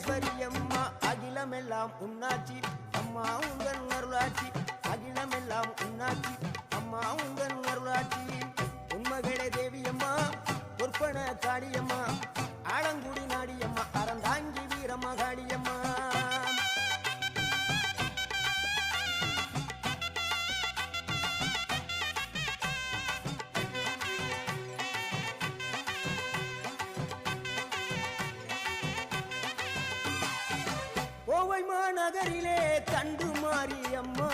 சர்வரியம்மா அகிலமெல்லாம் உன்னாட்சி அம்மா உங்கள் அருளாட்சி அகிலமெல்லாம் உன்னாட்சி அம்மா உங்கள் அருளாட்சி உண்மகளே தேவியம்மா பொற்பன காளியம்மா ஆலங்குடி நாடியம்மா அறந்தாங்கி வீரம்மா காளியம்மா கோவை மாநகரிலே தண்டு மாரியம்மா